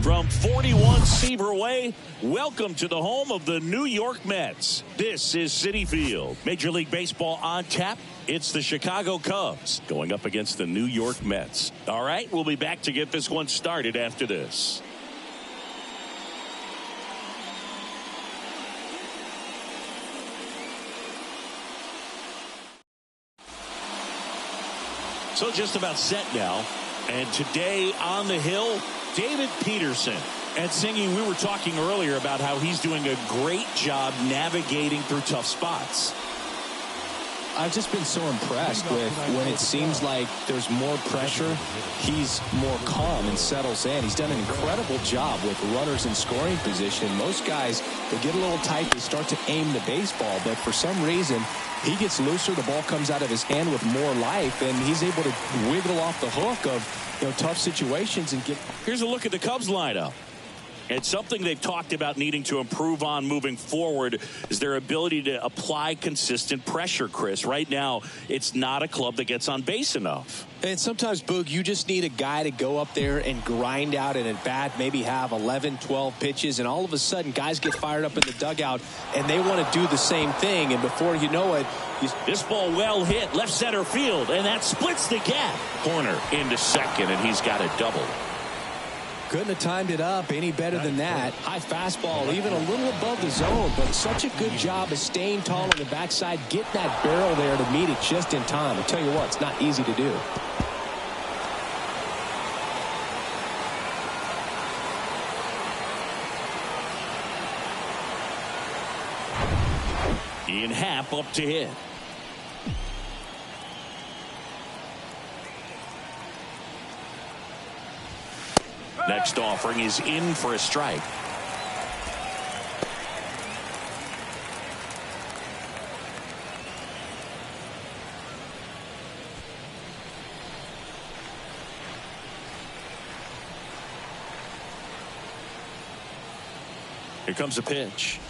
From 41 Seaver Way, welcome to the home of the New York Mets. This is Citi Field. Major League Baseball on tap. It's the Chicago Cubs going up against the New York Mets. All right, we'll be back to get this one started after this. So just about set now. And today on the hill, David Peterson. And Singy, we were talking earlier about how he's doing a great job navigating through tough spots. I've just been so impressed with when it seems like there's more pressure, he's more calm and settles in. He's done an incredible job with runners in scoring position. Most guys, they get a little tight, they start to aim the baseball, but for some reason, he gets looser, the ball comes out of his hand with more life, and he's able to wiggle off the hook of tough situations and get. Here's a look at the Cubs lineup. And something they've talked about needing to improve on moving forward is their ability to apply consistent pressure, Chris. Right now, it's not a club that gets on base enough. And sometimes, Boog, you just need a guy to go up there and grind out an at-bat, maybe have 11, 12 pitches, and all of a sudden guys get fired up in the dugout, and they want to do the same thing, and before you know it, this ball well hit left center field, and that splits the gap. Corner into second, and he's got a double. Couldn't have timed it up any better than that. High fastball, even a little above the zone, but such a good job of staying tall on the backside, getting that barrel there to meet it just in time. I'll tell you what, it's not easy to do. Ian Happ up to hit. Next offering is in for a strike. Here comes a pitch.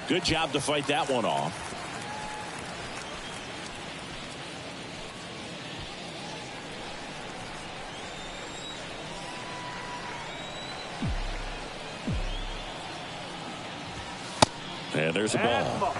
Good job to fight that one off. And there's a ball.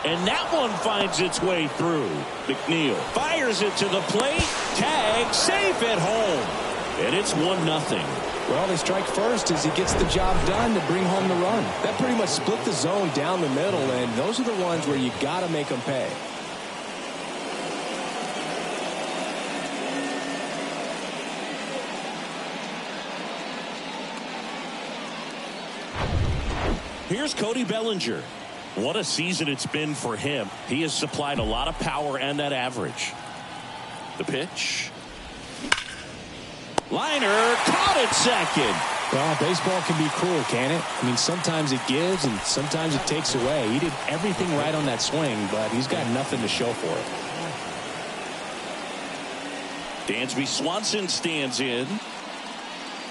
And that one finds its way through. McNeil fires it to the plate. Tag, safe at home. And it's 1-0. Well, they strike first as he gets the job done to bring home the run. That pretty much split the zone down the middle, and those are the ones where you got to make them pay. Here's Cody Bellinger. What a season it's been for him. He has supplied a lot of power and that average. The pitch. Liner caught at second. Well, baseball can be cruel, can it? I mean, sometimes it gives and sometimes it takes away. He did everything right on that swing, but he's got nothing to show for it. Dansby Swanson stands in.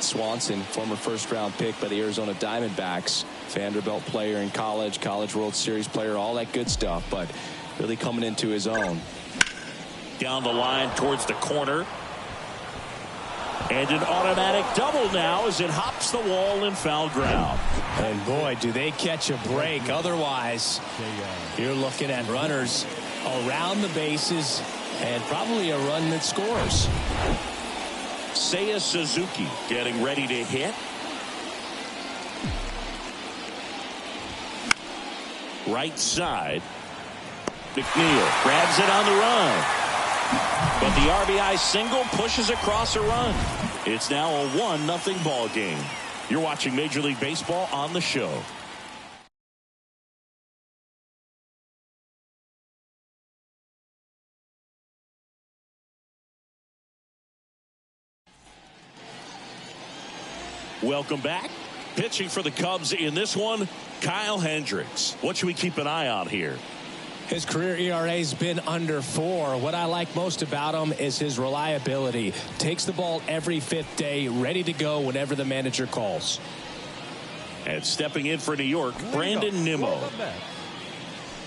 Swanson, former first-round pick by the Arizona Diamondbacks, Vanderbilt player in college, College World Series player, all that good stuff, but really coming into his own. Down the line towards the corner. And an automatic double now as it hops the wall in foul ground. And boy, do they catch a break. Otherwise, you're looking at runners around the bases and probably a run that scores. Seiya Suzuki getting ready to hit. Right side. McNeil grabs it on the run. But the RBI single pushes across a run. It's now a 1-0 ball game. You're watching Major League Baseball on the show. Welcome back. Pitching for the Cubs in this one, Kyle Hendricks. What should we keep an eye on here? His career ERA has been under 4. What I like most about him is his reliability. Takes the ball every 5th day, ready to go whenever the manager calls. And stepping in for New York, Brandon Nimmo.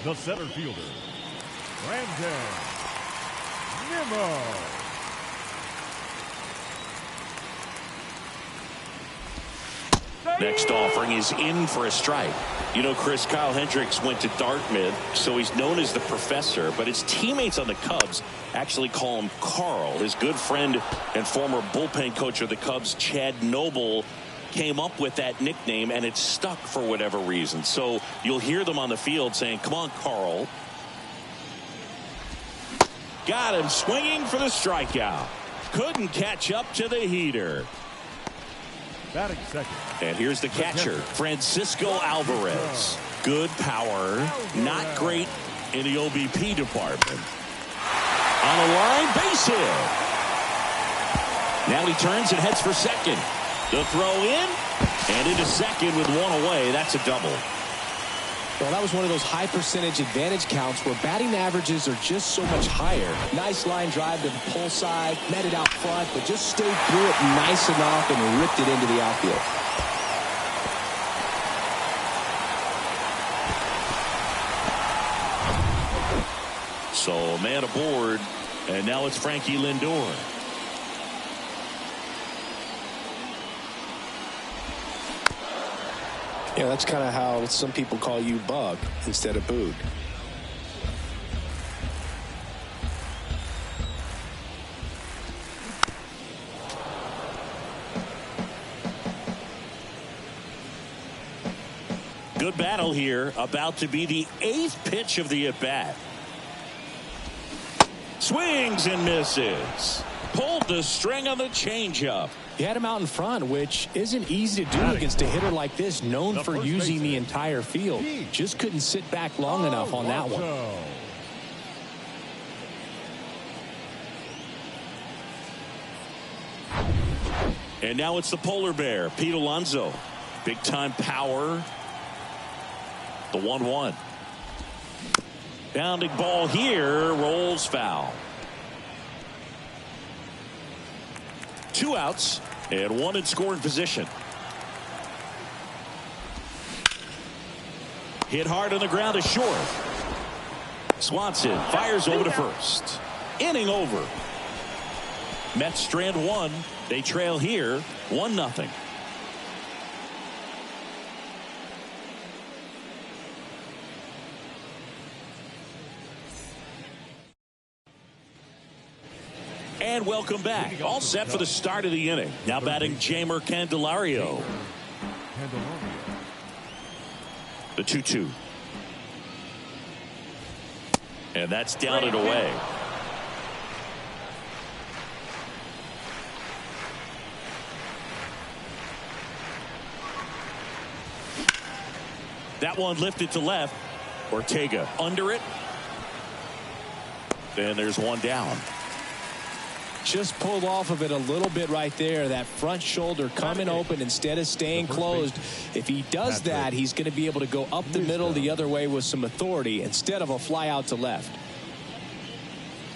The center fielder, Brandon Nimmo. Next offering is in for a strike. You know, Chris, Kyle Hendricks went to Dartmouth, so he's known as the professor, but his teammates on the Cubs actually call him Carl. His good friend and former bullpen coach of the Cubs, Chad Noble, came up with that nickname, and it stuck for whatever reason. So you'll hear them on the field saying, "Come on, Carl." Got him swinging for the strikeout. Couldn't catch up to the heater. Batting second. And here's the catcher, Francisco Alvarez. Good power, not great in the OBP department. On a line, base hit. Now he turns and heads for second. The throw in, and into second with one away. That's a double. Well, that was one of those high percentage advantage counts where batting averages are just so much higher. Nice line drive to the pull side, met it out front, but just stayed through it nice enough and ripped it into the outfield. So man aboard, and now it's Frankie Lindor. Yeah, that's kind of how some people call you Bug instead of Boog. Good battle here, about to be the 8th pitch of the at-bat. Swings and misses. Pulled the string on the changeup. He had him out in front, which isn't easy to do against a hitter like this, known for using the entire field. Just couldn't sit back long enough on that one. And now it's the polar bear, Pete Alonso. Big time power. The 1-1. Bounding ball here, rolls foul. 2 outs and 1 in scoring position. Hit hard on the ground to short. Swanson fires over to first. Inning over. Mets strand 1. They trail here 1-0. And welcome back. All set for the start of the inning. Now batting Jeimer Candelario. The 2-2. And that's down and away. That one lifted to left. Ortega under it. Then there's one down. Just pulled off of it a little bit right there. That front shoulder coming open instead of staying closed. If he does that, he's going to be able to go up the middle the other way with some authority instead of a fly out to left.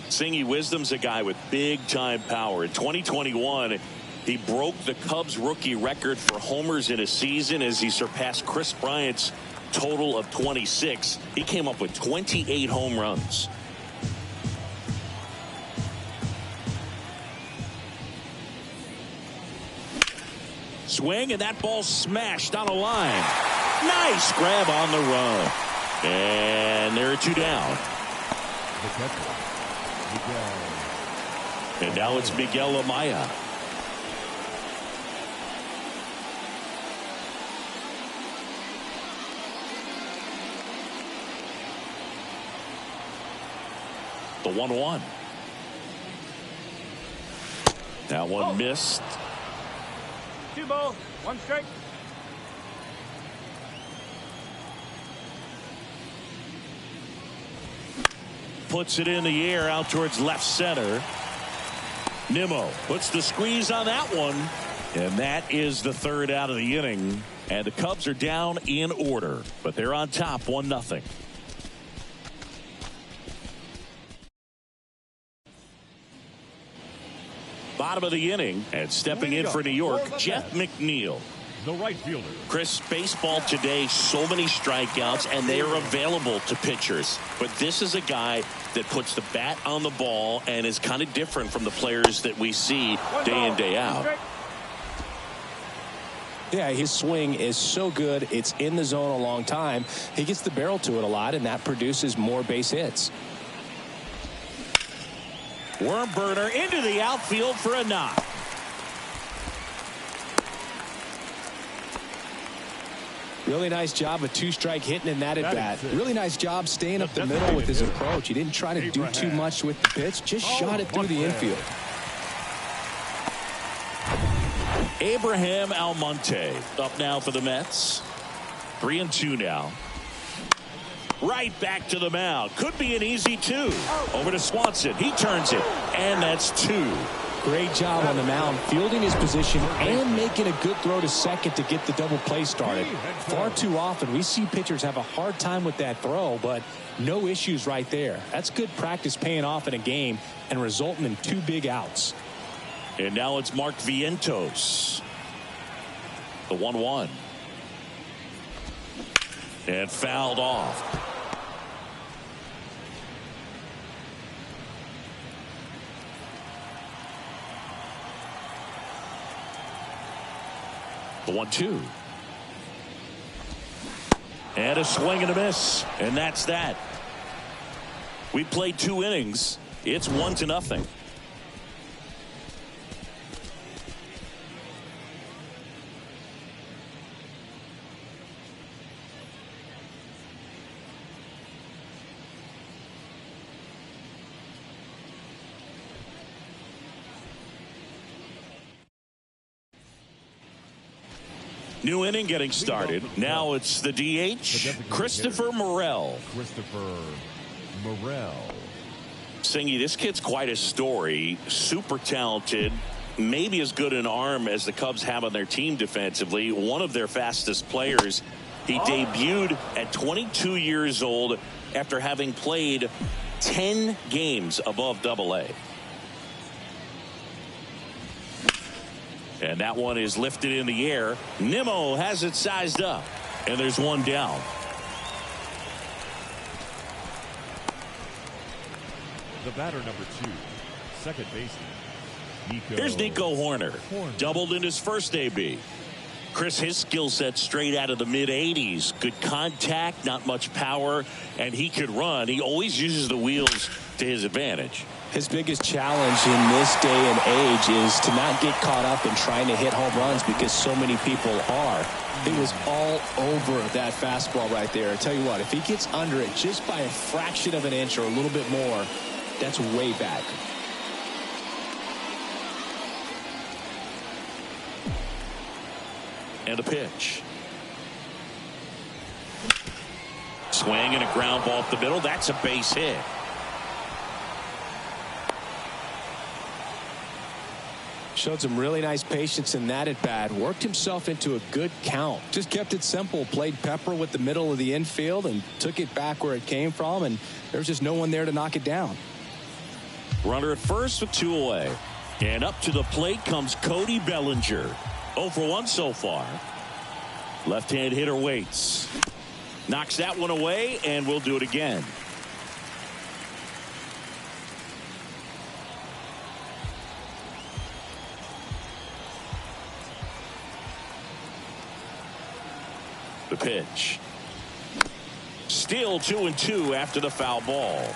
Singy Wisdom's a guy with big time power. In 2021, he broke the Cubs rookie record for homers in a season as he surpassed Chris Bryant's total of 26. He came up with 28 home runs. Swing, and that ball smashed on a line. Nice grab on the run. And there are 2 down. And now it's Miguel Amaya. The 1-1. That one missed. 2 balls, 1 strike. Puts it in the air out towards left center. Nimmo puts the squeeze on that one. And that is the 3rd out of the inning. And the Cubs are down in order, but they're on top 1-0. Bottom of the inning, and stepping in for New York, Jeff McNeil. The right fielder. Chris, baseball today, so many strikeouts, and they are available to pitchers. But this is a guy that puts the bat on the ball and is kind of different from the players that we see day in, day out. Yeah, his swing is so good. It's in the zone a long time. He gets the barrel to it a lot, and that produces more base hits. Worm burner into the outfield for a knock. Really nice job of two-strike hitting in that at bat. Really nice job staying up the middle with his approach. He didn't try to do too much with the pitch. Just shot it through the infield. Abraham Almonte up now for the Mets. 3-2 now. Right back to the mound. Could be an easy 2. Over to Swanson. He turns it. And that's 2. Great job on the mound, fielding his position and making a good throw to second to get the double play started. Far too often we see pitchers have a hard time with that throw, but no issues right there. That's good practice paying off in a game and resulting in 2 big outs. And now it's Mark Vientos. The 1-1. And fouled off. The 1-2. And a swing and a miss. And that's that. We played 2 innings. It's 1-0. New inning getting started. Now it's the DH, Christopher Morel. Singy, this kid's quite a story. Super talented. Maybe as good an arm as the Cubs have on their team defensively. One of their fastest players. He debuted at 22 years old after having played 10 games above Double-A. And that one is lifted in the air. Nimmo has it sized up. And there's one down. The batter number 2, second baseman, Nico. Here's Nico Horner. Doubled in his first AB. Chris, his skill set straight out of the mid-80s. Good contact, not much power, and he could run. He always uses the wheels to his advantage. His biggest challenge in this day and age is to not get caught up in trying to hit home runs because so many people are. It was all over that fastball right there. I tell you what, if he gets under it just by a fraction of an inch or a little bit more, that's way back. And a pitch. Swing and a ground ball up the middle. That's a base hit. Showed some really nice patience in that at bat. Worked himself into a good count. Just kept it simple. Played pepper with the middle of the infield and took it back where it came from. And there's just no one there to knock it down. Runner at first with 2 away. And up to the plate comes Cody Bellinger. 0 for 1 so far. Left-hand hitter waits. Knocks that one away, and we'll do it again. The pitch. Still 2-2 after the foul ball.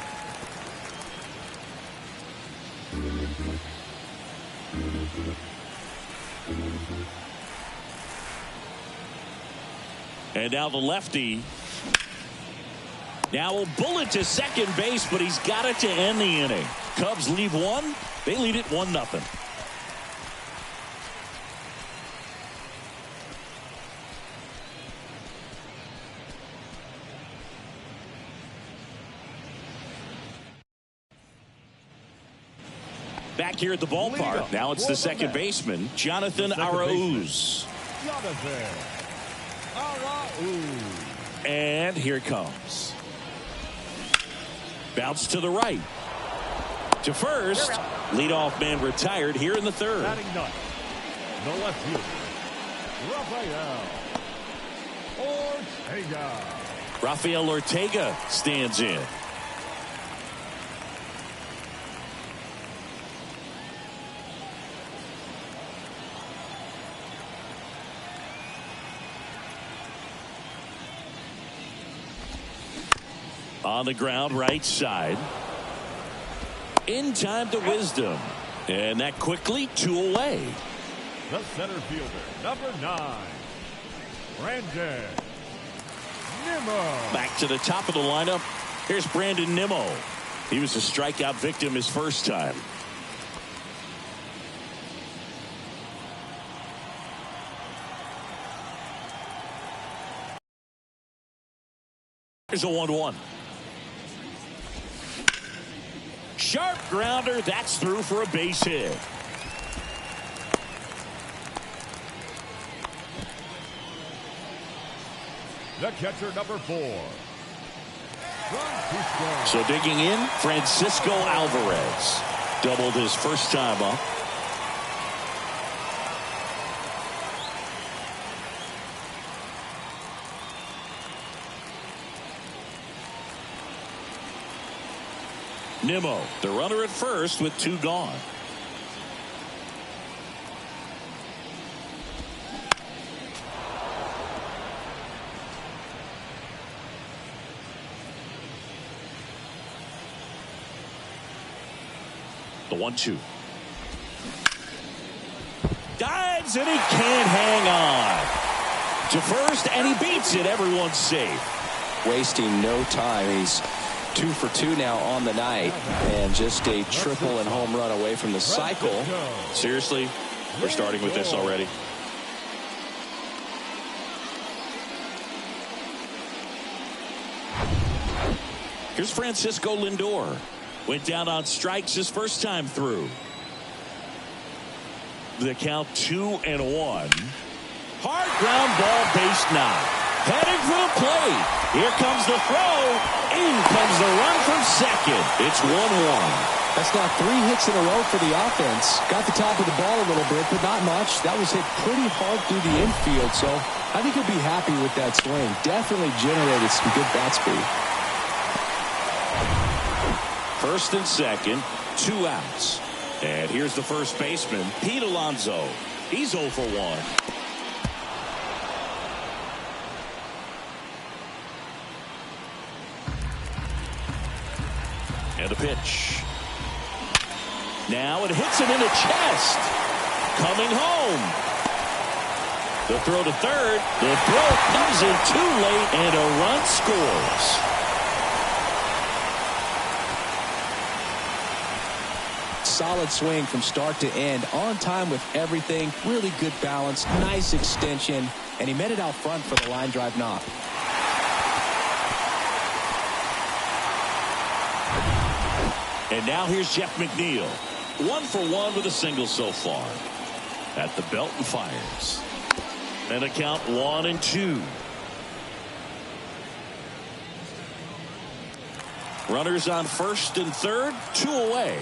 And now the lefty. Now a bullet to second base, but he's got it to end the inning. Cubs lead 1. They lead it 1-0. Back here at the ballpark. Now it's the second baseman, Jonathan Arauz. And here it comes. Bounce to the right. To first. Leadoff man retired here in the third. Batting ninth, the left fielder, Ortega. Rafael Ortega stands in. On the ground, right side. In time to Wisdom. And that quickly, 2 away. The center fielder, number 9, Brandon Nimmo. Back to the top of the lineup. Here's Brandon Nimmo. He was a strikeout victim his first time. Here's a 1-1. Sharp grounder. That's through for a base hit. The catcher, number 4, Francisco. So digging in, Francisco Alvarez. Doubled his first time up. Nimmo, the runner at first with 2 gone. The 1-2. Dives and he can't hang on. To first and he beats it. Everyone's safe. Wasting no time. He's 2 for 2 now on the night, and just a triple and home run away from the cycle. Seriously, we're starting with this already. Here's Francisco Lindor. Went down on strikes his first time through. The count 2-1. Hard ground ball, base knock. Heading for the plate. Here comes the throw. In comes the run from second. It's 1-1. That's not 3 hits in a row for the offense. Got the top of the ball a little bit, but not much. That was hit pretty hard through the infield, so I think he'll be happy with that swing. Definitely generated some good bat speed. First and second, 2 outs. And here's the first baseman, Pete Alonso. He's 0 for 1. And a pitch. Now it hits him in the chest. Coming home. The throw to third. The throw comes in too late, and a run scores. Solid swing from start to end. On time with everything. Really good balance. Nice extension. And he met it out front for the line drive knock. And now here's Jeff McNeil. 1 for 1 with a single so far. At the belt and fires. And a count 1-2. Runners on first and third, 2 away.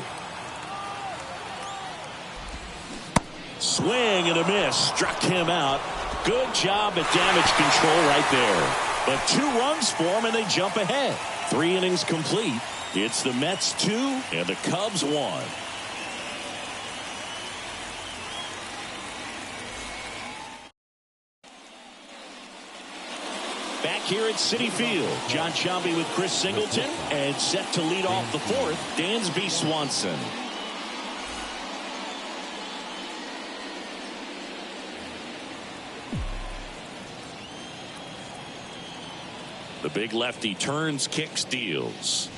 Swing and a miss. Struck him out. Good job at damage control right there. But 2 runs for him and they jump ahead. 3 innings complete. It's the Mets 2 and the Cubs 1. Back here at Citi Field, John Sciambi with Chris Singleton, and set to lead off the 4th, Dansby Swanson. The big lefty turns, kicks, deals.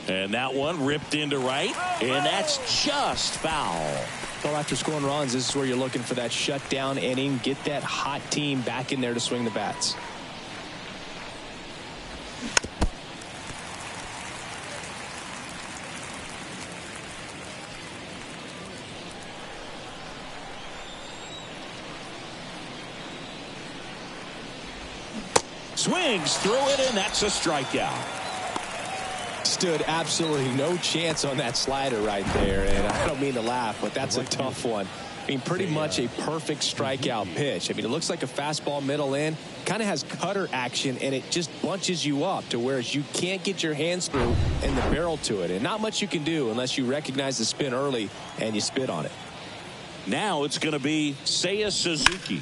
And that one ripped into right, and that's just foul. Well, after scoring runs, this is where you're looking for that shutdown inning. Get that hot team back in there to swing the bats. Swings through it, and that's a strikeout. stood absolutely no chance on that slider right there. And I don't mean to laugh, but that's a tough one. I mean, pretty much a perfect strikeout pitch. I mean, it looks like a fastball middle in, kind of has cutter action, and it just bunches you up to where you can't get your hands through and the barrel to it. And not much you can do unless you recognize the spin early and you spit on it. Now it's going to be Seiya Suzuki.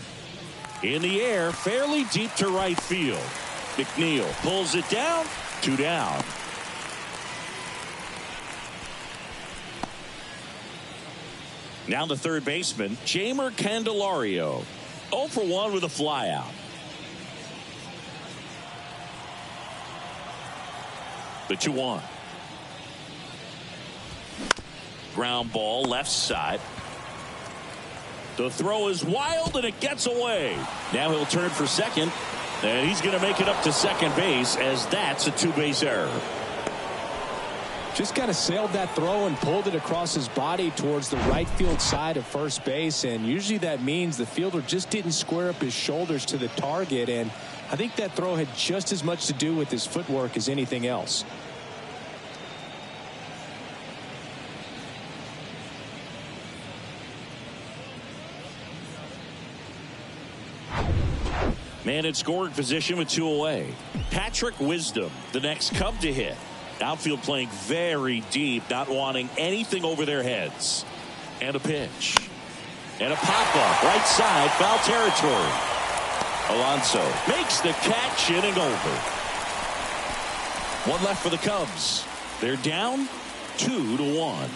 In the air, fairly deep to right field. McNeil pulls it down, 2 down. Now the third baseman, Jeimer Candelario. 0 for 1 with a flyout. The 2-1. Ground ball left side. The throw is wild and it gets away. Now he'll turn for second, and he's going to make it up to second base as that's a 2-base error. Just kind of sailed that throw and pulled it across his body towards the right field side of first base, and usually that means the fielder just didn't square up his shoulders to the target, and I think that throw had just as much to do with his footwork as anything else. Man in scoring position with 2 away. Patrick Wisdom, the next Cub to hit. Outfield playing very deep, not wanting anything over their heads. And a pitch. And a pop-up, right side, foul territory. Alonso makes the catch, inning over. 1 left for the Cubs. They're down 2-1.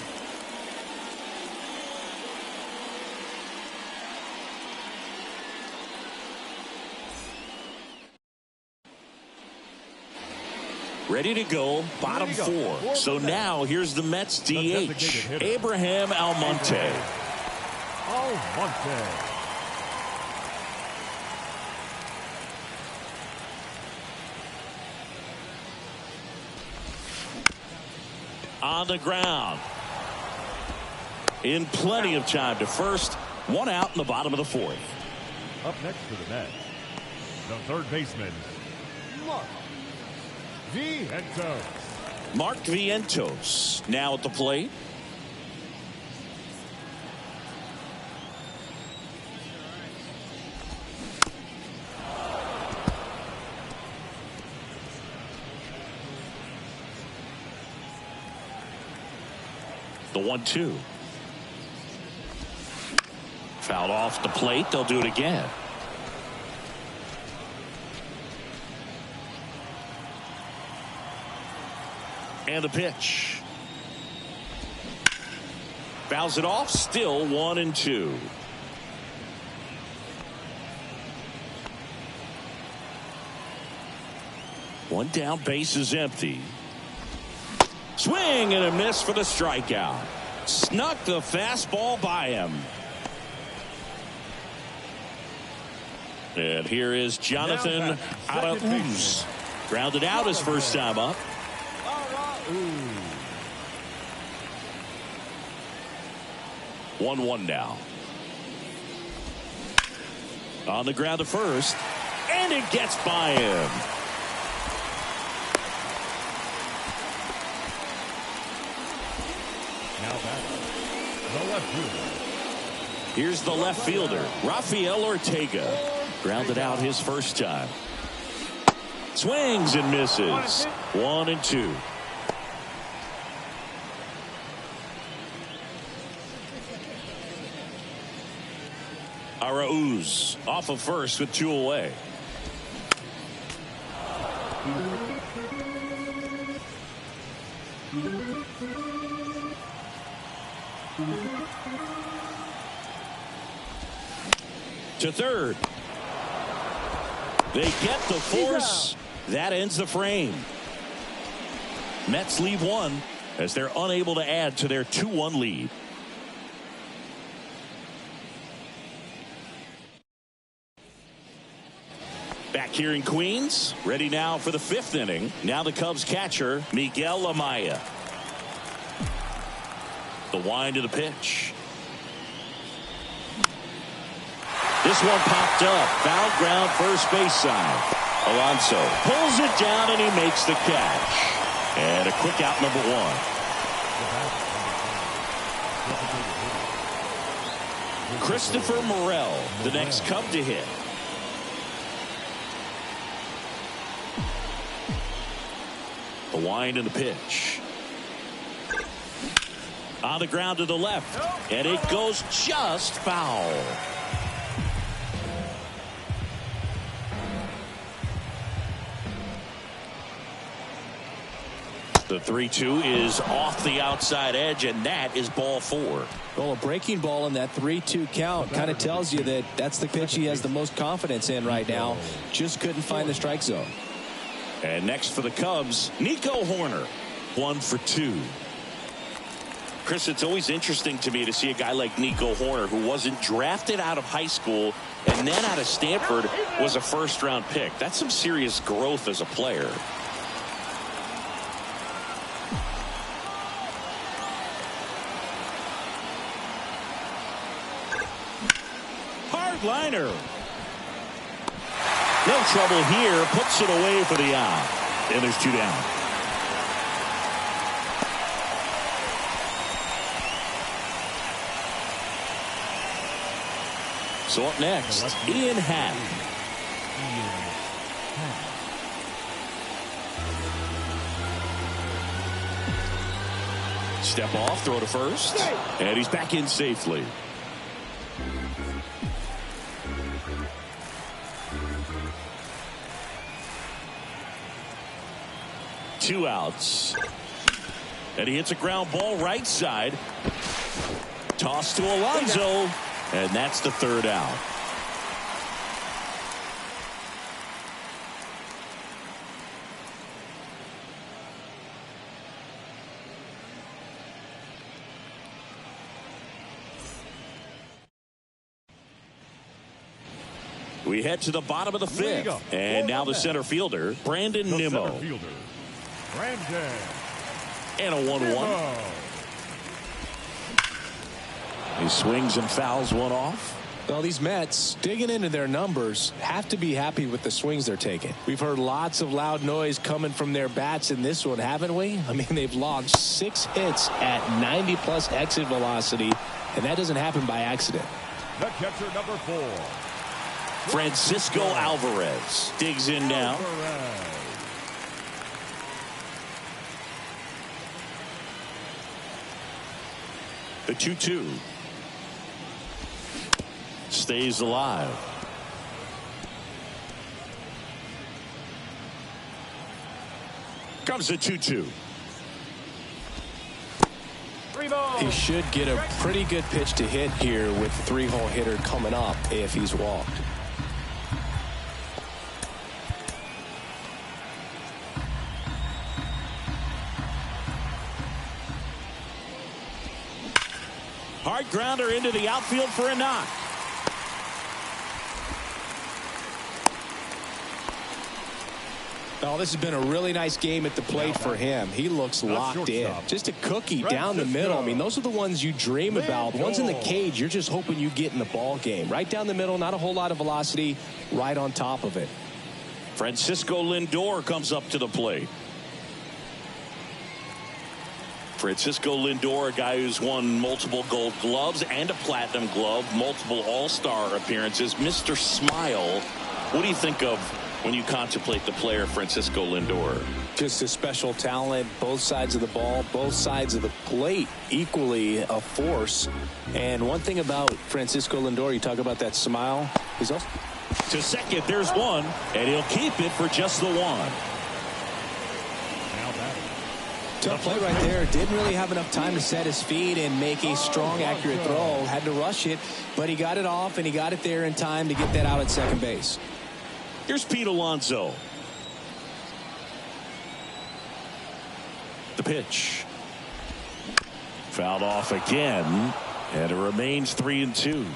Ready to go, bottom 4. So now here's the Mets DH, Abraham Almonte. On the ground. In plenty of time to first. 1 out in the bottom of the 4th. Up next for the Mets, the third baseman, Mark Vientos now at the plate. The 1-2. Fouled off the plate. They'll do it again. And the pitch. Fouls it off. Still 1-2. One down, base is empty. Swing and a miss for the strikeout. Snuck the fastball by him. And here is Jonathan Arauz. Grounded out his first time up. 1-1 now. On the ground to first, and it gets by him. now back, the left fielder. Here's the left fielder, Rafael Ortega. Grounded out his first time. Swings and misses. 1-2. Arauz off of first with 2 away. To third. They get the force. That ends the frame. Mets leave 1 as they're unable to add to their 2-1 lead. Back here in Queens, ready now for the 5th inning. Now the Cubs catcher, Miguel Amaya. The wind of the pitch. This one popped up. Foul ground, first base side. Alonso pulls it down and he makes the catch. And a quick out, number one. Christopher Morel, the next Cub to hit. The wind and the pitch. On the ground to the left. And it goes just foul. The 3-2 is off the outside edge, and that is ball four. Well, a breaking ball in that 3-2 count kind of tells you that that's the pitch he has the most confidence in right now. Just couldn't find the strike zone. And next for the Cubs, Nico Hoerner, 1 for 2. Chris, it's always interesting to me to see a guy like Nico Hoerner, who wasn't drafted out of high school and then out of Stanford was a first-round pick. That's some serious growth as a player. Hard liner. No trouble here. Puts it away for the out. And there's 2 down. So up next, Ian Happ. Step off, throw to first. And he's back in safely. Two outs. And he hits a ground ball right side. Toss to Alonso. And that's the 3rd out. We head to the bottom of the 5th. And now the center fielder, Brandon Nimmo. And a 1-1. He swings and fouls one off. Well, these Mets, digging into their numbers, have to be happy with the swings they're taking. We've heard lots of loud noise coming from their bats in this one, haven't we? I mean, they've logged 6 hits at 90-plus exit velocity, and that doesn't happen by accident. The catcher, number 4. Francisco Alvarez digs in now. The 2-2. Stays alive. Comes the 2-2. He should get a pretty good pitch to hit here with the 3-hole hitter coming up if he's walked. Hard grounder into the outfield for a knock. Oh, this has been a really nice game at the plate for him. He looks locked in. Just a cookie down the middle. I mean, those are the ones you dream about. Ones in the cage, you're just hoping you get in the ball game. Right down the middle, not a whole lot of velocity, right on top of it. Francisco Lindor comes up to the plate. Francisco Lindor, a guy who's won multiple Gold Gloves and a Platinum Glove, multiple All-Star appearances. Mr. Smile, what do you think of when you contemplate the player Francisco Lindor? Just a special talent, both sides of the ball, both sides of the plate, equally a force. And one thing about Francisco Lindor, you talk about that smile. He's also to second, there's one, and he'll keep it for just the 1. Tough play right there. Didn't really have enough time to set his feet and make a strong, accurate throw. Had to rush it, but he got it off, and he got it there in time to get that out at second base. Here's Pete Alonso. The pitch. Fouled off again, and it remains 3-2.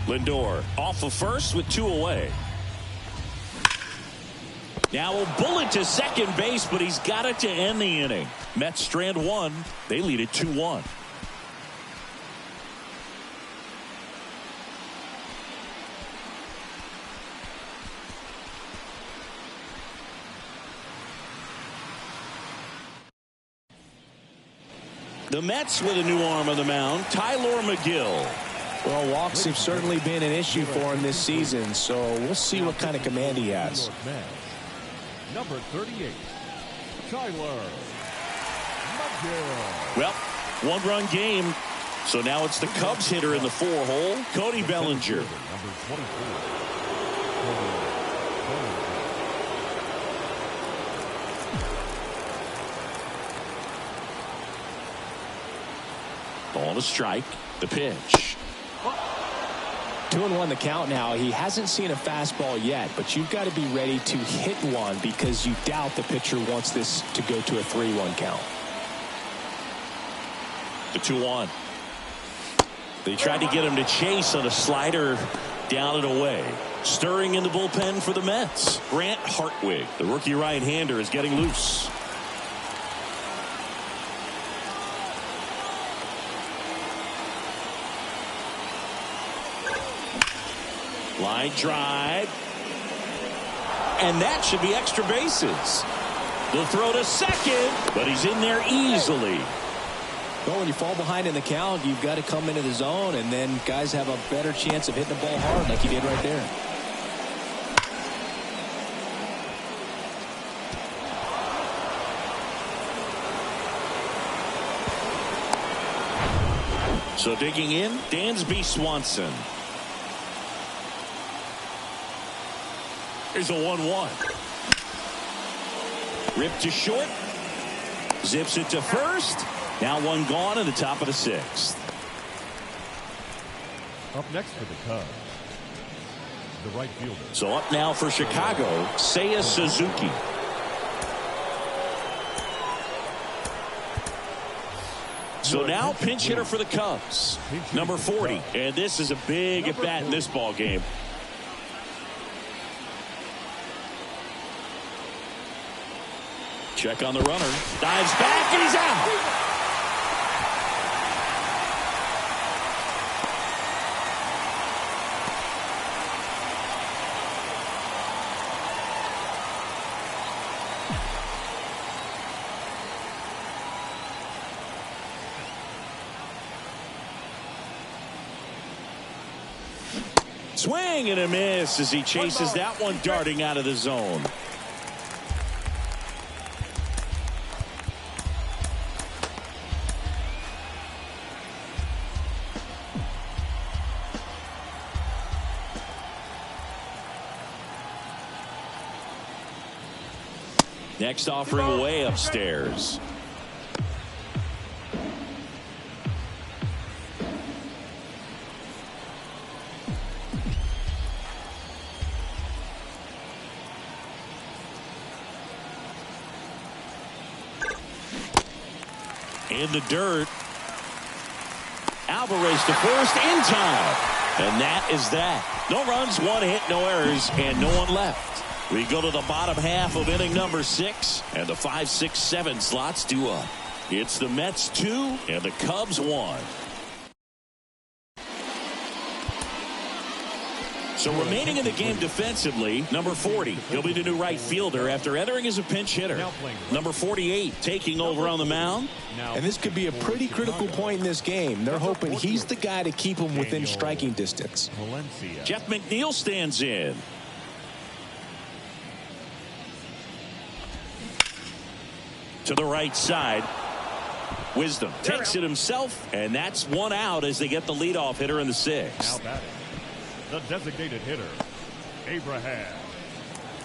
Lindor off of first with 2 away. Now a bullet to second base, but he's got it to end the inning. Mets strand 1. They lead it 2-1. The Mets with a new arm on the mound, Tyler McGill. Well, walks have certainly been an issue for him this season, so we'll see what kind of command he has. Number 38, Tyler McGill. Well, one-run game, so now it's the Cubs hitter in the 4-hole, Cody Bellinger. Number 24. Ball to strike. The pitch. 2-1 the count now. He hasn't seen a fastball yet, but you've got to be ready to hit one because you doubt the pitcher wants this to go to a 3-1 count. The 2-1. They tried to get him to chase on a slider down and away. Stirring in the bullpen for the Mets. Grant Hartwig, the rookie right-hander, is getting loose. Line drive. And that should be extra bases. They'll throw to second, but he's in there easily. Well, when you fall behind in the count, you've got to come into the zone, and then guys have a better chance of hitting the ball hard like he did right there. So digging in, Dansby Swanson. Here's a 1-1. Ripped to short. Zips it to first. Now one gone in the top of the 6th. Up next for the Cubs, the right fielder. So up now for Chicago, Seiya Suzuki. So now pinch hitter for the Cubs, number 40. And this is a big at bat in this ball game. Check on the runner. Dives back and he's out. Swing and a miss as he chases that one darting out of the zone. Next offering away upstairs. In the dirt. Alvarez to first in time. And that is that. No runs, 1 hit, no errors, and no one left. We go to the bottom half of inning number 6, and the 5, 6, 7 slots due up. It's the Mets 2 and the Cubs 1. So remaining in the game defensively, number 40. He'll be the new right fielder after entering as a pinch hitter. Number 48 taking over on the mound. And this could be a pretty critical point in this game. They're hoping he's the guy to keep him within striking distance. Jeff McNeil stands in. To the right side. Wisdom takes it himself, and that's one out as they get the leadoff hitter in the 6th. The designated hitter, Abraham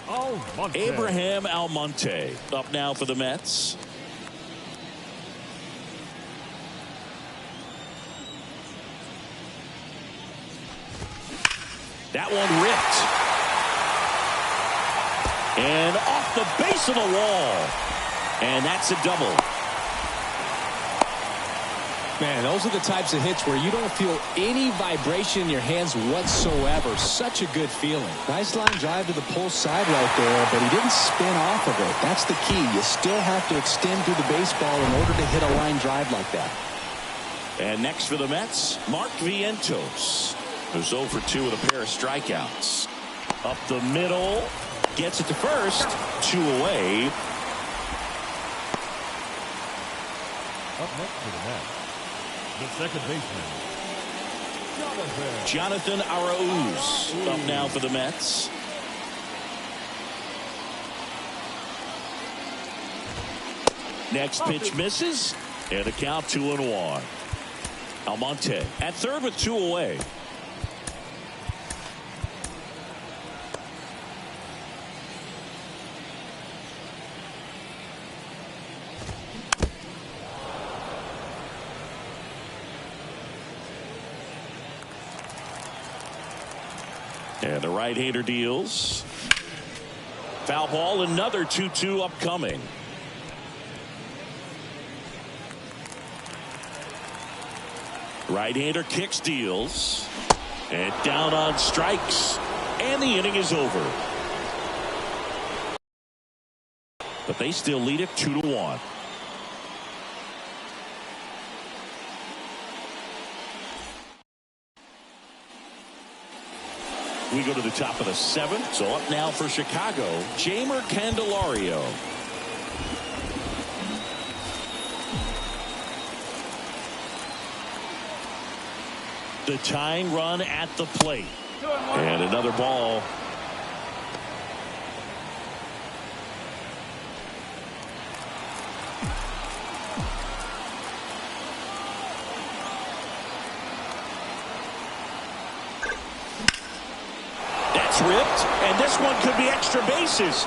Almonte. Abraham Almonte up now for the Mets. That one ripped. And off the base of the wall. And that's a double. Man, those are the types of hits where you don't feel any vibration in your hands whatsoever. Such a good feeling. Nice line drive to the pull side right there, but he didn't spin off of it. That's the key. You still have to extend through the baseball in order to hit a line drive like that. And next for the Mets, Mark Vientos, who's 0 for 2 with a pair of strikeouts. Up the middle, gets it to first, 2 away. Up next for the Mets, the second baseman, Jonathan Arauz up now for the Mets. Next pitch misses, and the count 2-1. Almonte at third with 2 away. And the right-hander deals. Foul ball, another 2-2 upcoming. Right-hander kicks, deals. And down on strikes. And the inning is over. But they still lead it 2-1. We go to the top of the 7th. So up now for Chicago, Jeimer Candelario. The tying run at the plate. And another ball. Ripped, and this one could be extra bases.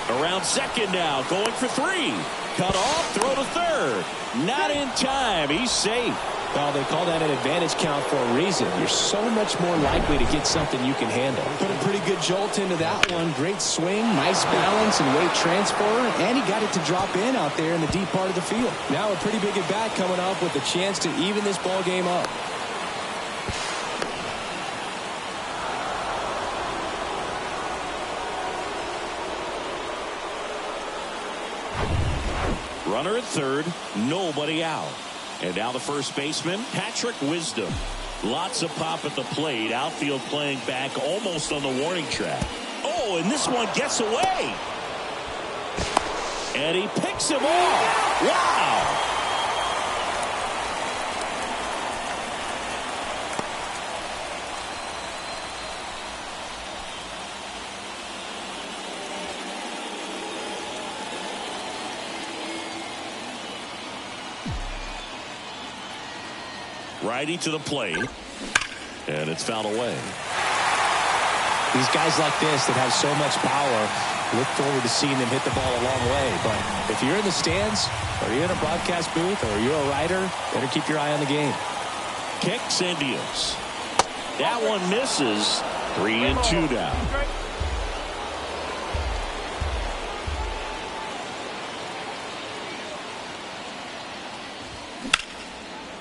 Around second now, going for 3. Cut off, throw to third. Not in time. He's safe. Well, they call that an advantage count for a reason. You're so much more likely to get something you can handle. Put a pretty good jolt into that one. Great swing, nice balance and weight transfer, and he got it to drop in out there in the deep part of the field. Now a pretty big at bat coming up with a chance to even this ball game up. Runner at third, nobody out. And now the first baseman, Patrick Wisdom. Lots of pop at the plate. Outfield playing back almost on the warning track. Oh, and this one gets away. And he picks him off. Wow. Righty to the plate, and it's fouled away. These guys like this that have so much power, look forward to seeing them hit the ball a long way. But if you're in the stands, or you're in a broadcast booth, or you're a writer, better keep your eye on the game. Kicks and deals. That one misses. 3-2 now.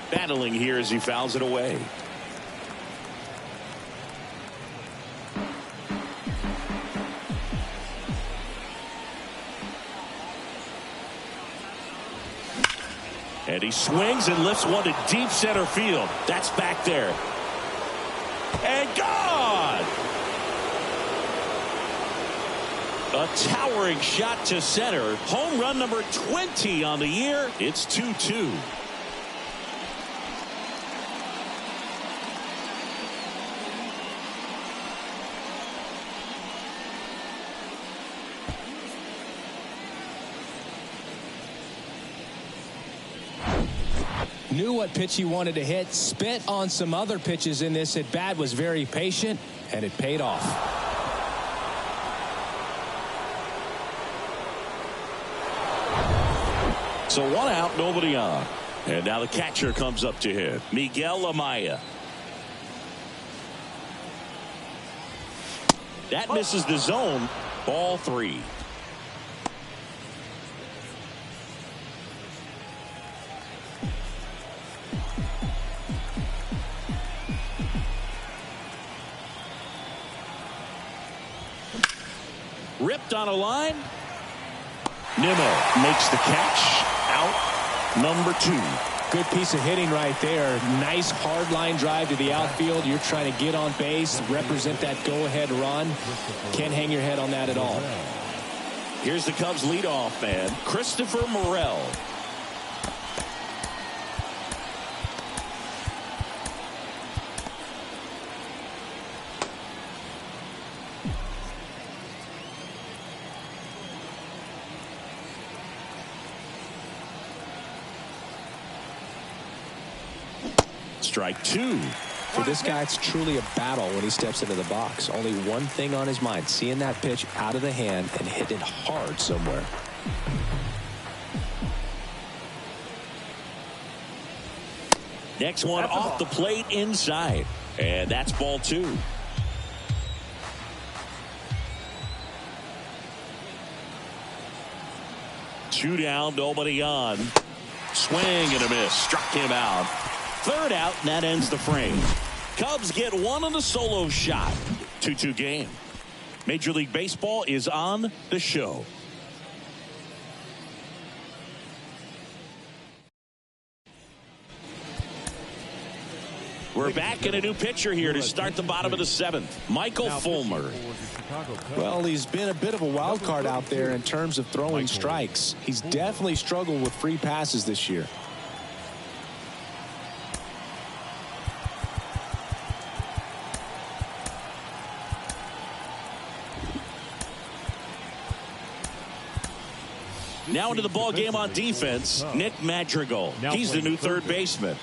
Battling here as he fouls it away. And he swings and lifts one to deep center field. That's back there. And gone! A towering shot to center. Home run number 20 on the year. It's 2-2. Knew what pitch he wanted to hit, spit on some other pitches in this at bat, was very patient, and it paid off. So 1 out, nobody on. And now the catcher comes up to hit, Miguel Amaya. That misses the zone. Ball 3. Ripped on a line. Nimmo makes the catch. Out number 2. Good piece of hitting right there. Nice hard line drive to the outfield. You're trying to get on base, represent that go-ahead run. Can't hang your head on that at all. Here's the Cubs leadoff man, Christopher Morel. Strike two. For this guy, it's truly a battle when he steps into the box. Only one thing on his mind, seeing that pitch out of the hand and hit it hard somewhere. Next one off the plate inside. And that's ball two. Two down, nobody on. Swing and a miss. Struck him out. Third out, and that ends the frame. Cubs get one on the solo shot. 2-2 game. Major League Baseball is on the show. We're back in a new pitcher here to start the bottom of the seventh. Michael Fulmer. Well, he's been a bit of a wild card out there in terms of throwing strikes. He's definitely struggled with free passes this year. Now into the ball game on defense, Nick Madrigal. He's the new third baseman.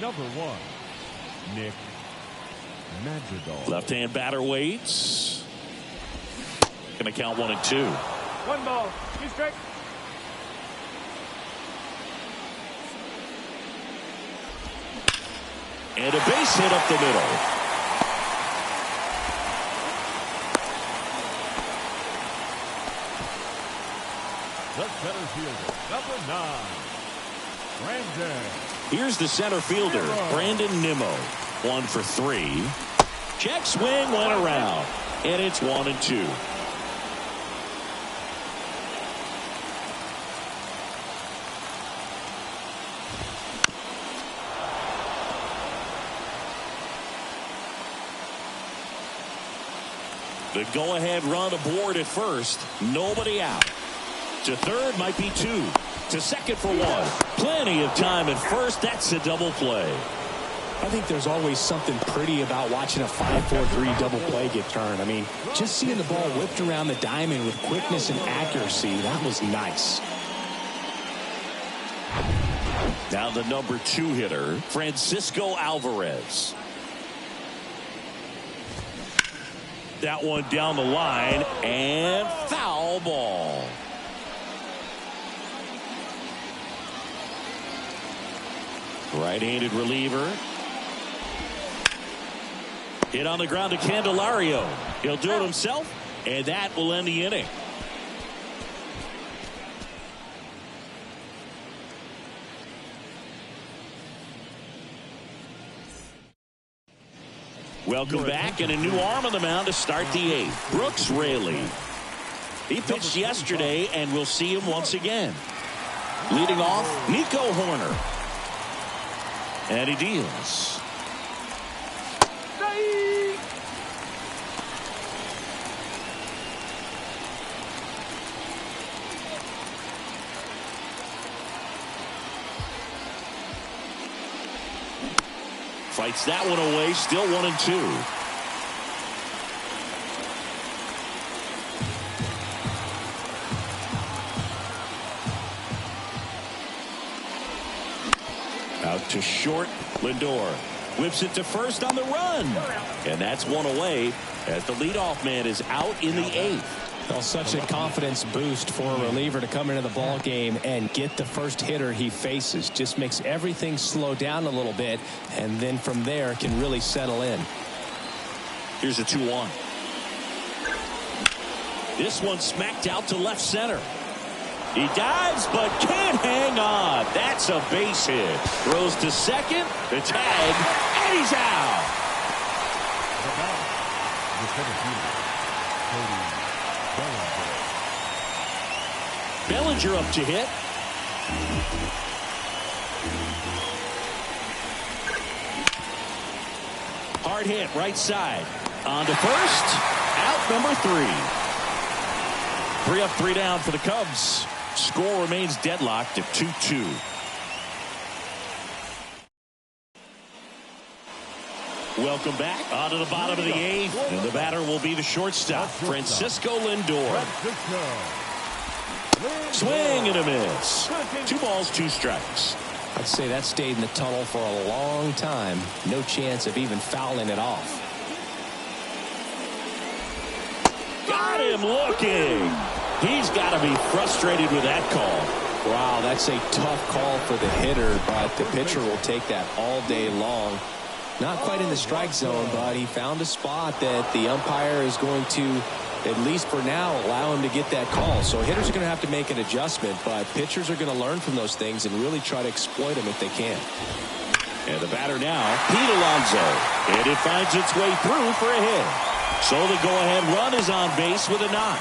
Number one, Nick Madrigal. Left-hand batter waits. Going to count 1 and 2. 1 ball. He's straight. And a base hit up the middle. The center fielder, number 9, Brandon. Here's the center fielder, Brandon Nimmo. 1 for 3. Check swing went around. And it's 1 and 2. The go-ahead run aboard at first. Nobody out. To third might be 2. To second for 1. Plenty of time at first. That's a double play. I think there's always something pretty about watching a 5-4-3 double play get turned. I mean, just seeing the ball whipped around the diamond with quickness and accuracy, that was nice. Now the number 2 hitter, Francisco Alvarez. That one down the line and foul ball. Right-handed reliever. Hit on the ground to Candelario. He'll do it himself, and that will end the inning. Welcome back, and a new arm on the mound to start the 8th. Brooks Raley. He pitched yesterday, and we'll see him once again. Leading off, Nico Horner. And he deals. Fights that one away, still 1 and 2. Out to short, Lindor whips it to first on the run, and that's 1 away as the leadoff man is out in the 8th. Well, such a confidence boost for a reliever to come into the ball game and get the first hitter he faces. Just makes everything slow down a little bit, and then from there can really settle in. Here's a 2-1. This one smacked out to left center. He dives but can't hang on. That's a base hit. Throws to second, the tag, and he's out. Bellinger up to hit. Hard hit right side. On to first. Out number 3. 3 up, 3 down for the Cubs. Score remains deadlocked at 2-2. Welcome back. On to the bottom of the 8th. And the batter will be the shortstop, Francisco Lindor. Swing and a miss. 2 balls, 2 strikes. I'd say that stayed in the tunnel for a long time. No chance of even fouling it off. Got him looking. He's got to be frustrated with that call. Wow, that's a tough call for the hitter, but the pitcher will take that all day long. Not quite in the strike zone, but he found a spot that the umpire is going to, at least for now, allow him to get that call. So hitters are going to have to make an adjustment, but pitchers are going to learn from those things and really try to exploit them if they can. And the batter now, Pete Alonso. And it finds its way through for a hit. So the go-ahead run is on base with a knock.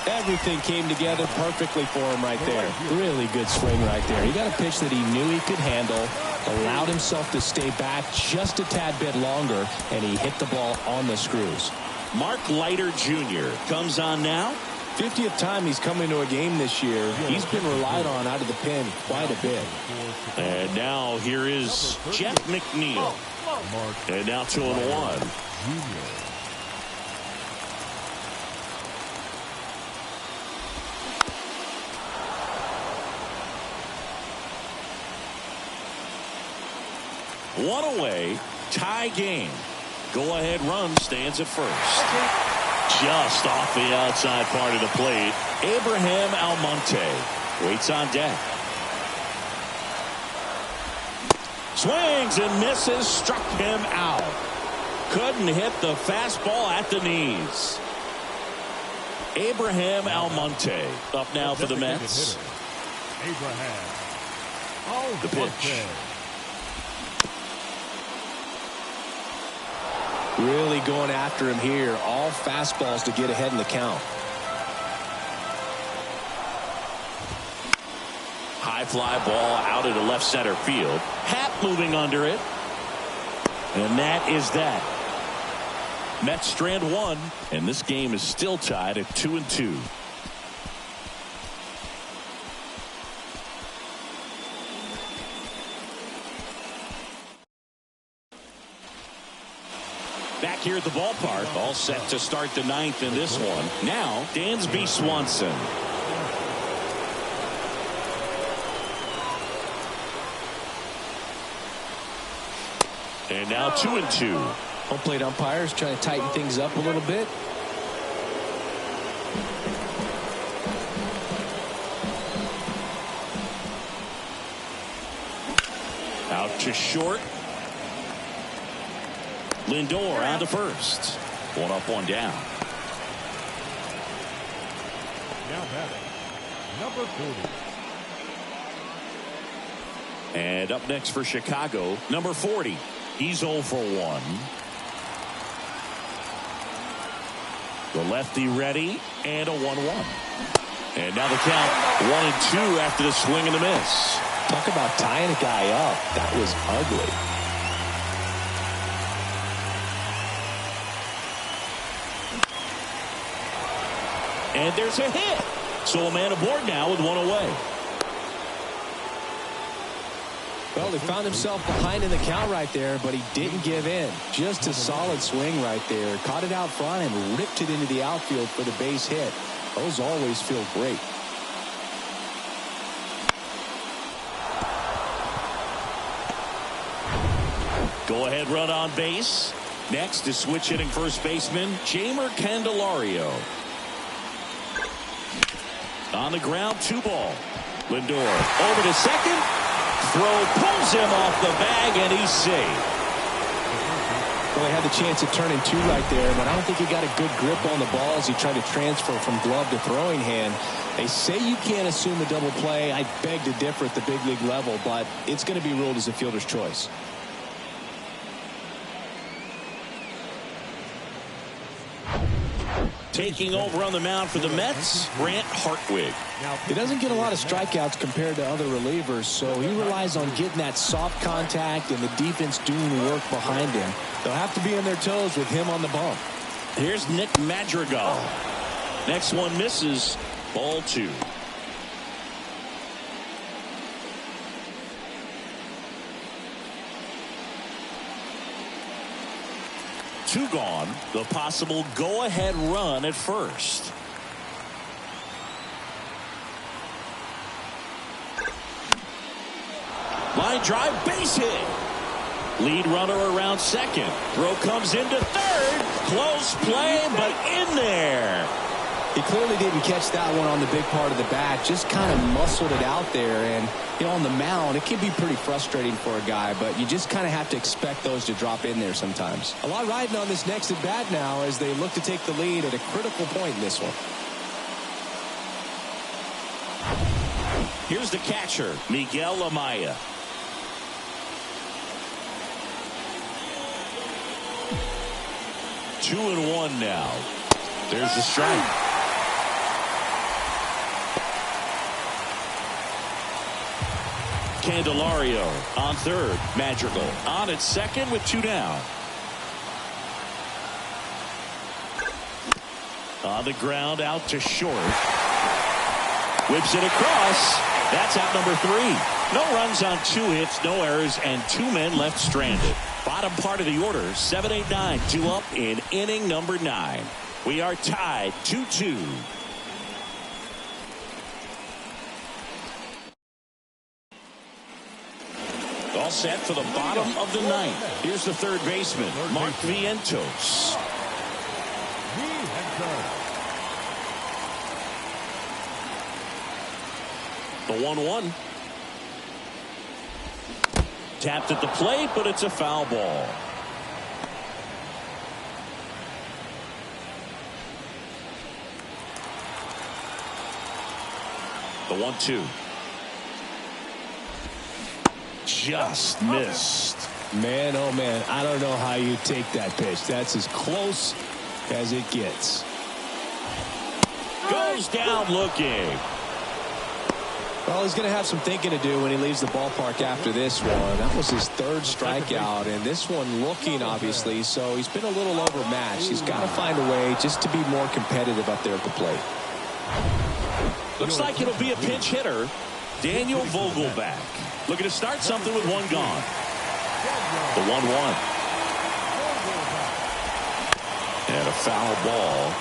Everything came together perfectly for him right there. Really good swing right there. He got a pitch that he knew he could handle, allowed himself to stay back just a tad bit longer, and he hit the ball on the screws. Mark Leiter Jr. comes on now. 50th time he's come into a game this year. He's been relied on out of the pen quite a bit. And now here is Jeff McNeil. And now 2-1. One away, tie game. Go-ahead run stands at first. Just off the outside part of the plate, Abraham Almonte waits on deck. Swings and misses, struck him out. Couldn't hit the fastball at the knees. Abraham Almonte up now for the Mets. The pitch. Really going after him here. All fastballs to get ahead in the count. High fly ball out into left center field. Happ moving under it. And that is that. Mets strand 1, and this game is still tied at 2-2. Back here at the ballpark, all set to start the 9th in this one. Now, Dansby Swanson. And now 2-2. Home plate umpires trying to tighten things up a little bit. Out to short. Lindor on to first. 1 up, 1 down. Now batting, number 40. And up next for Chicago, number 40. He's 0 for 1. The lefty ready, and a 1-1. And now the count 1-2 after the swing and the miss. Talk about tying a guy up. That was ugly. And there's a hit. So a man aboard now with 1 away. Well, he found himself behind in the count right there, but he didn't give in. Just a solid swing right there. Caught it out front and ripped it into the outfield for the base hit. Those always feel great. Go-ahead run on base. Next is switch hitting first baseman Jeimer Candelario. On the ground, 2 ball. Lindor over to second. Throw pulls him off the bag, and he's safe. Well, he had the chance at turning 2 right there, but I don't think he got a good grip on the ball as he tried to transfer from glove to throwing hand. They say you can't assume a double play. I beg to differ at the big league level, but it's going to be ruled as a fielder's choice. Taking over on the mound for the Mets, Grant Hartwig. He doesn't get a lot of strikeouts compared to other relievers, so he relies on getting that soft contact and the defense doing work behind him. They'll have to be on their toes with him on the bump. Here's Nick Madrigal. Next one misses. Ball 2. Two gone. The possible go-ahead run at first. Line drive, base hit. Lead runner around second. Throw comes into third. Close play, but in there. He clearly didn't catch that one on the big part of the bat. Just kind of muscled it out there. And, you know, on the mound, it can be pretty frustrating for a guy, but you just kind of have to expect those to drop in there sometimes. A lot riding on this next at bat now as they look to take the lead at a critical point in this one. Here's the catcher, Miguel Amaya. Two and one now. There's the strike. Candelario on third. Madrigal on at second with 2 down. On the ground out to short. Whips it across. That's out number 3. No runs on 2 hits, no errors, and 2 men left stranded. Bottom part of the order, 7, 8, 9, 2 up in inning number 9. We are tied 2-2. All set for the bottom of the 9th. Here's the third baseman, Mark Vientos. The 1-1. Tapped at the plate, but it's a foul ball. The 1-2. Just missed. Man, oh man, I don't know how you take that pitch. That's as close as it gets. Goes down looking. Well, he's going to have some thinking to do when he leaves the ballpark after this one. That was his 3rd strikeout, and this one looking, obviously, so he's been a little overmatched. He's got to find a way just to be more competitive up there at the plate. Looks like it'll be a pinch hitter, Daniel Vogelback. Looking to start something with 1 gone. The 1-1. And a foul ball.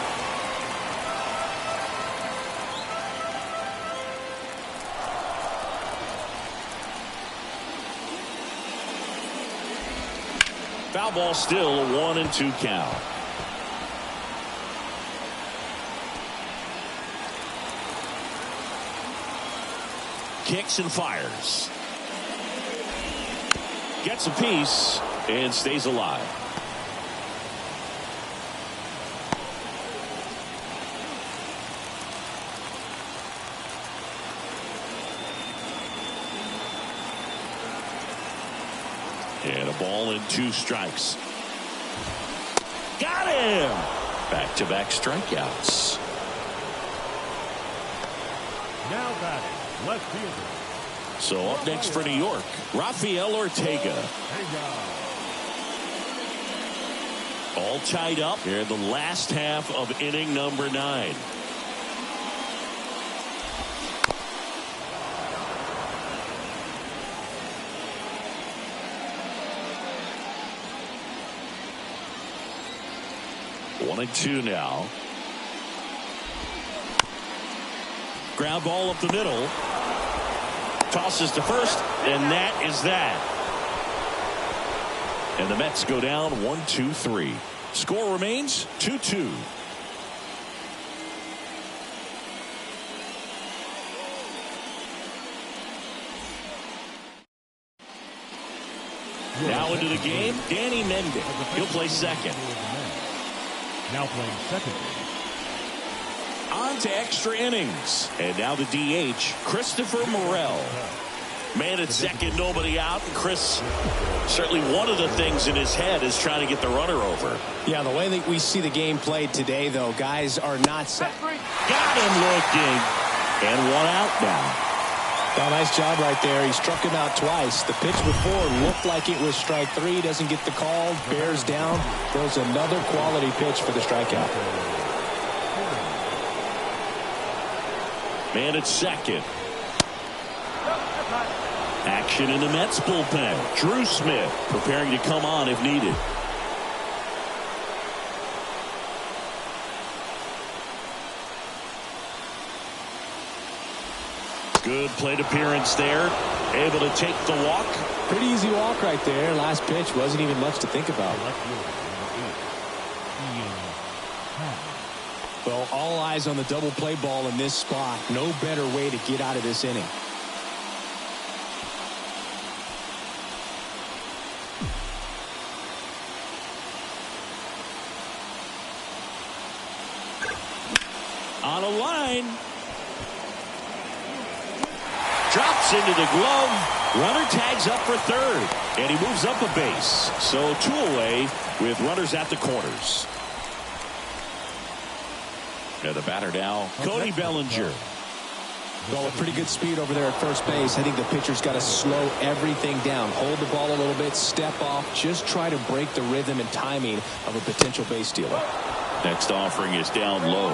Foul ball still, a 1-2 count. Kicks and fires. Gets a piece and stays alive. And a ball and 2 strikes. Got him! Back-to-back strikeouts. Now batting, left fielder. So up next for New York, Rafael Ortega. All tied up here in the last half of inning number 9. One and 2 now. Ground ball up the middle. Tosses to first, and that is that. And the Mets go down 1-2-3. Score remains 2-2. Now into the game, Danny Mendick. He'll play second. Now playing second. On to extra innings. And now the DH, Christopher Morel. Man at second, nobody out. And Chris, certainly one of the things in his head is trying to get the runner over. Yeah, the way that we see the game played today, though, guys are not set. Got him looking. And 1 out now. Well, nice job right there. He struck him out twice. The pitch before looked like it was strike 3. Doesn't get the call. Bears down. Throws another quality pitch for the strikeout. Man at second. Action in the Mets bullpen. Drew Smith preparing to come on if needed. Good plate appearance there. Able to take the walk. Pretty easy walk right there. Last pitch wasn't even much to think about. Well, all eyes on the double play ball in this spot. No better way to get out of this inning. On a line. Drops into the glove. Runner tags up for third. And he moves up a base. So 2 away with runners at the corners. And the batter now, Cody Bellinger. Well, a pretty good speed over there at first base. I think the pitcher's got to slow everything down. Hold the ball a little bit. Step off. Just try to break the rhythm and timing of a potential base stealer. Next offering is down low.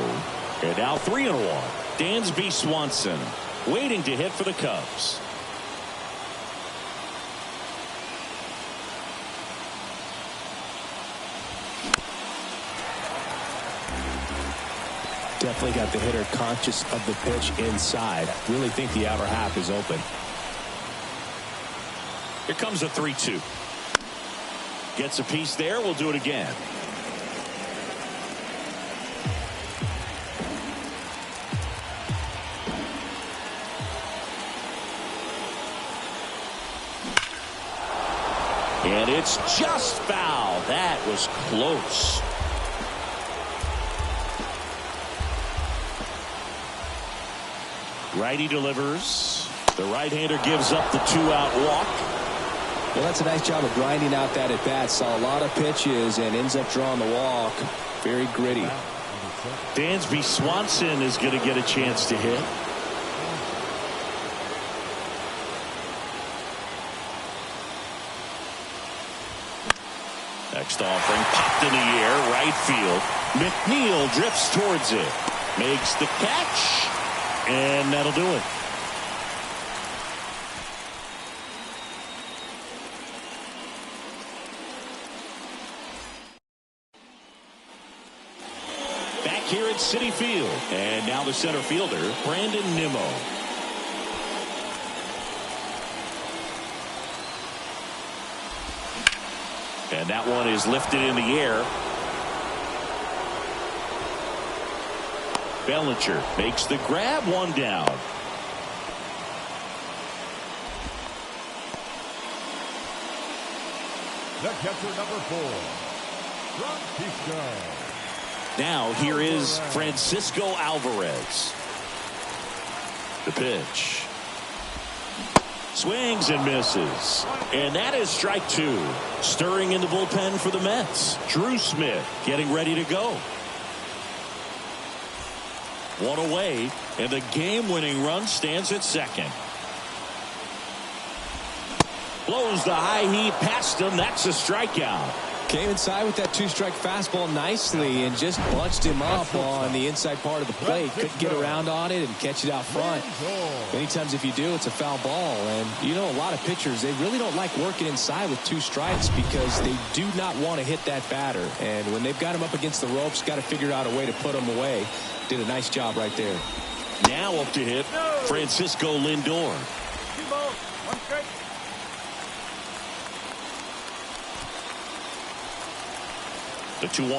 And now 3-1. Dansby Swanson waiting to hit for the Cubs. Definitely got the hitter conscious of the pitch inside. Really think the outer half is open. Here comes a 3-2. Gets a piece there. We'll do it again. And it's just foul. That was close. Righty delivers. The right-hander gives up the 2-out walk. Well, that's a nice job of grinding out that at bat. Saw a lot of pitches and ends up drawing the walk. Very gritty. Dansby Swanson is going to get a chance to hit. Next offering popped in the air, right field. McNeil drifts towards it. Makes the catch. And that'll do it. Back here at Citi Field. And now the center fielder, Brandon Nimmo. And that one is lifted in the air. Bellinger makes the grab, 1 down. The catcher, number 4, Francisco. Now here is Francisco Alvarez. The pitch. Swings and misses. And that is strike 2. Stirring in the bullpen for the Mets. Drew Smith getting ready to go. 1 away, and the game-winning run stands at second. Blows the high heat past him. That's a strikeout. Came inside with that 2-strike fastball nicely and just bunched him up on the inside part of the plate. Couldn't get around on it and catch it out front. Many times if you do, it's a foul ball. And you know, a lot of pitchers, they really don't like working inside with 2 strikes because they do not want to hit that batter. And when they've got him up against the ropes, got to figure out a way to put him away. Did a nice job right there. Now up to hit Francisco Lindor. 2 balls, 1 strike. The 2-1.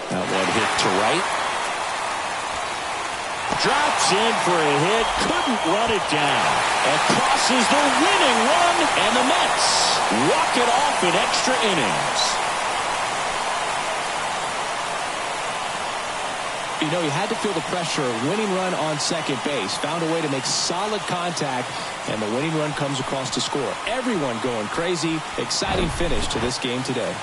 That one hit to right. Drops in for a hit. Couldn't run it down. And crosses the winning run. And the Mets walk it off in extra innings. You know, he had to feel the pressure. Winning run on second base. Found a way to make solid contact. And the winning run comes across to score. Everyone going crazy. Exciting finish to this game today.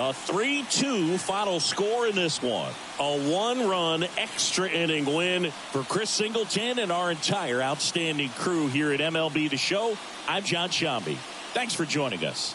A 3-2 final score in this one. A 1-run extra inning win for Chris Singleton and our entire outstanding crew here at MLB The Show. I'm John Shambi. Thanks for joining us.